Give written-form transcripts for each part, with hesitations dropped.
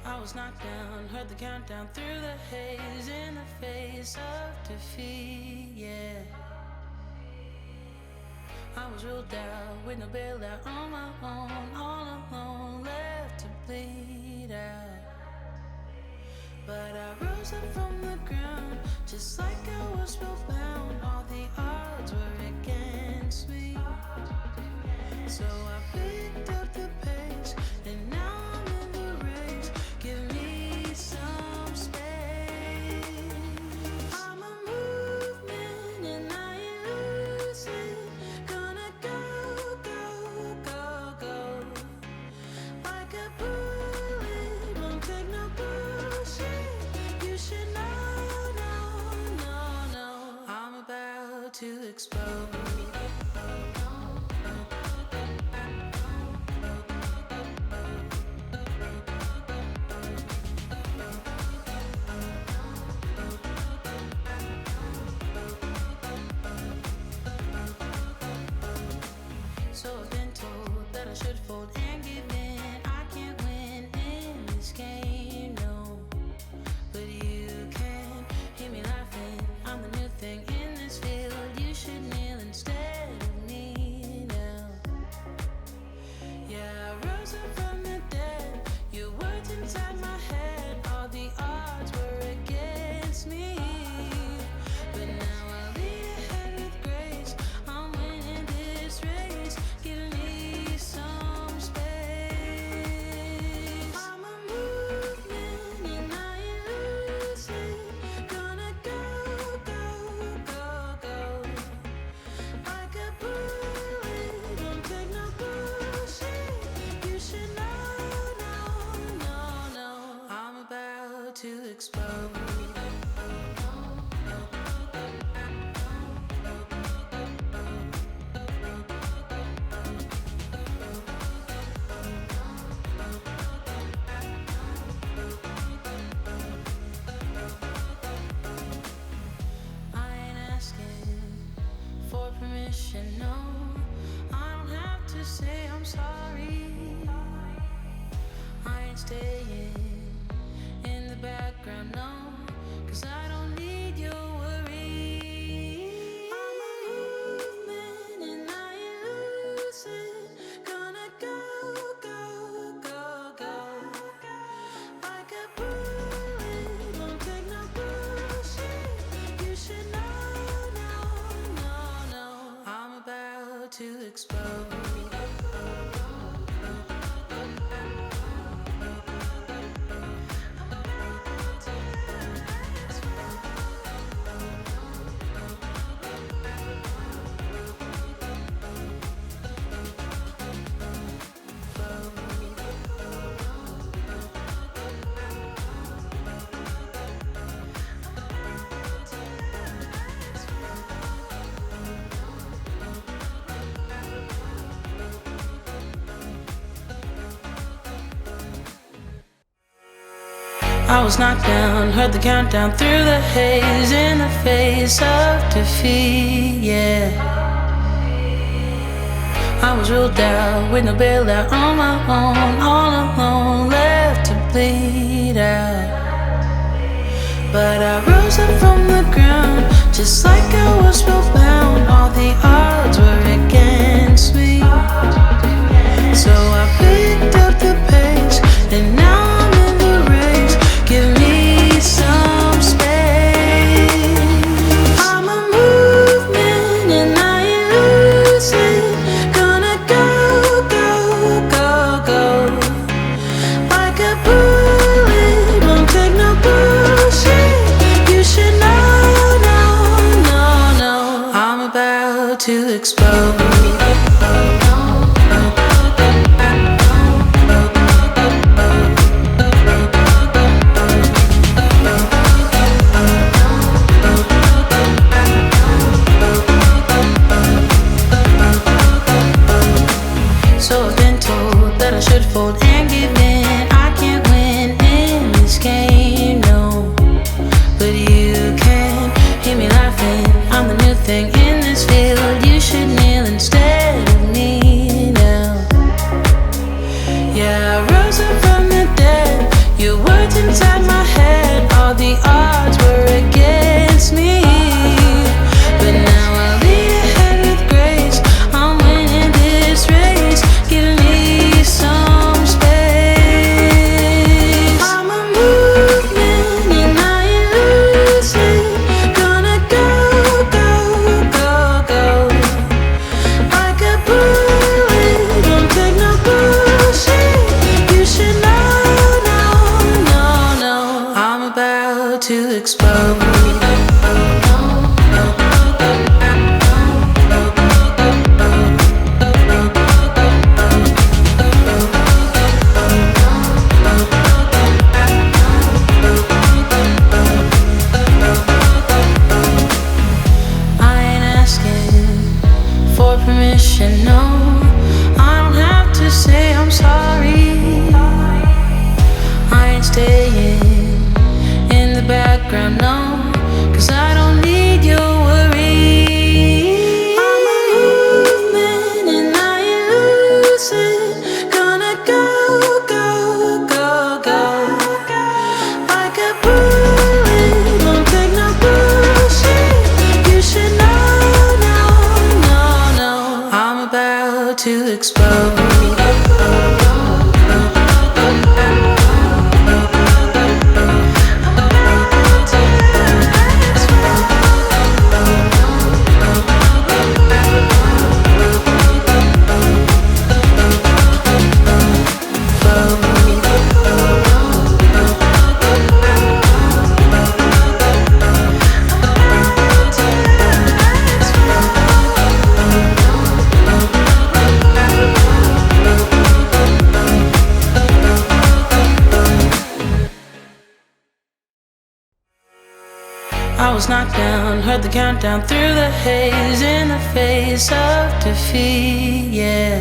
I was knocked down, heard the countdown through the haze in the face of defeat, yeah. I was ruled out with no bailout on my own, all alone, left to bleed out. But I rose up from the ground, just like I was spellbound. All the odds were against me, so I picked up the pace, and now I'm in the race. Give me some space. I'm a movement and I ain't losing. Gonna go, go, go, go. Like a bullet, won't take no bullshit. You should know, no, no, no. I'm about to explode. So I've been told that I should fold and give in. I can't win in this game, no. But you can hear me laughing. I'm the new thing in this field. You should kneel instead of me now. Yeah, I rose up from the dead. Your words inside my head. All the odds were against me, but now I lead ahead with grace. I'm winning this race. Give me some space. I'm a movement and I ain't losing. Gonna go, go, go, go. Like a bullet, don't take no bullshit. You should know, no, no, no. I'm about to explode. I ain't asking for permission, no. I don't have to say I'm sorry. I ain't staying in the background, no, 'cause I don't need your worry. I'm a movement and I ain't losing. Gonna go, go, go, go. Like a bullet, won't take no bullshit. You should know, no, no, no. I'm about to explode. I was knocked down, heard the countdown through the haze in the face of defeat, yeah. I was ruled out with no bailout on my own, all alone, left to bleed out. But I rose up from the ground, just like I was spellbound. All the odds were against me, so I picked up the pace, and now I'm in the race. Give me some space. I'm a movement and I ain't losing. Gonna go, go, go, go. Like a bullet, won't take no bullshit. You should know, no, no, no. I'm about to explode. background, no, 'cause I don't need your worry. I'm a movement and I ain't losing. Gonna go, go, go, go. Like a bullet, won't take no bullshit. You should know, no, no, no. I'm about to explode. I was knocked down, heard the countdown through the haze, in the face of defeat, yeah.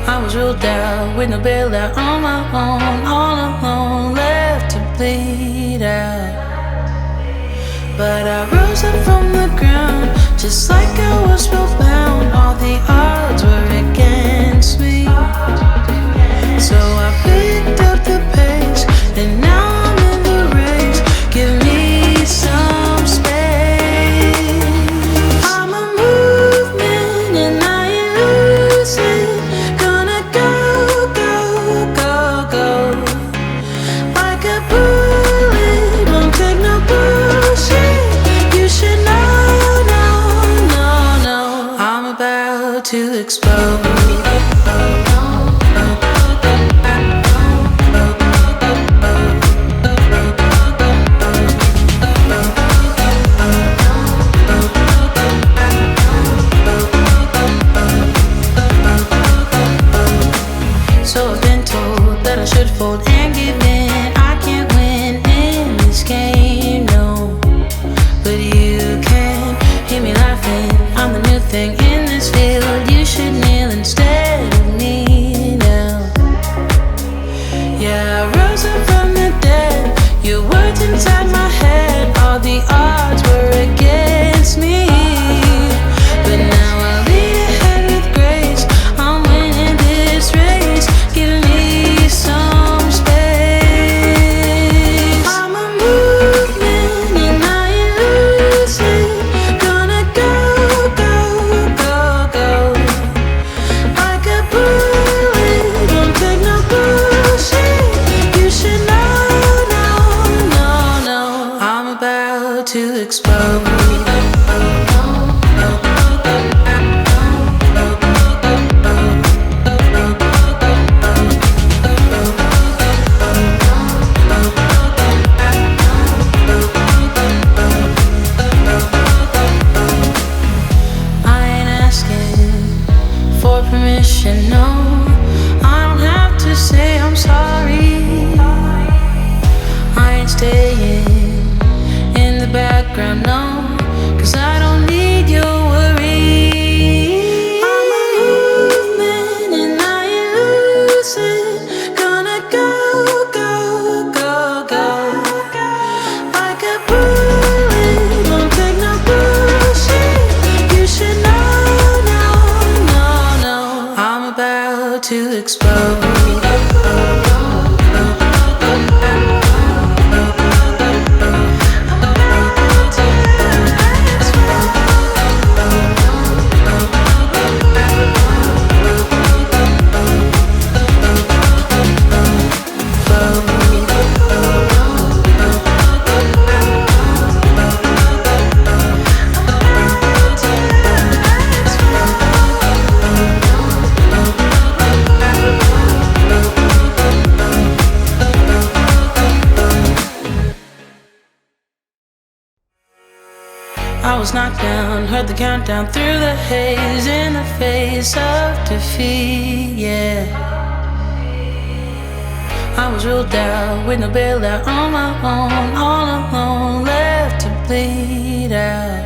I was ruled out with no bailout, on my own, all alone, left to bleed out. But I rose up from the ground, just like I was spellbound. All the odds were against me, so I picked up the pace, and now I'm in the race. Give me some space. I'm a movement and I ain't losing. Gonna go, go, go, go. Like a bullet, won't take no bullshit. You should know, no, no, no. I'm about to explode. So I've been told that I should fold and give in. I can't win in this game, no. But you can hear me laughing. I'm the new thing in this field. You should kneel instead of me now. Yeah, I rose up from the dead. Your words inside my head. All the odds were against me, but now I'll lead ahead with grace. I'm winning this race. Give me some space. I'm a movement and I ain't losing. Gonna go, go, go, go. Like a bullet, won't take no bullshit. You should know, no, no, no. I'm about to explode. I ain't asking for permission, no. I don't have to say I'm sorry. I ain't staying in the background, no, 'cause I don't need your worry. I'm a movement and I ain't losing. Gonna go, go, go, go. Like a bullet, won't take no bullshit. You should know, no, no, no. I'm about to explode. I was knocked down, heard the countdown through the haze, in the face of defeat, yeah. I was ruled out with no bailout, on my own, all alone, left to bleed out.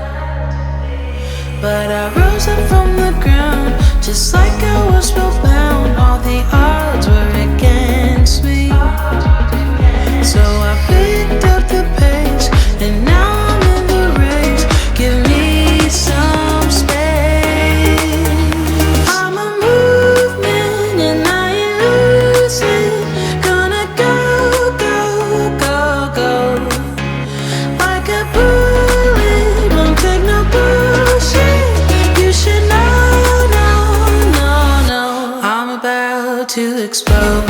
But I rose up from the ground, just like I was spellbound. All the odds were against me, so I picked to explode.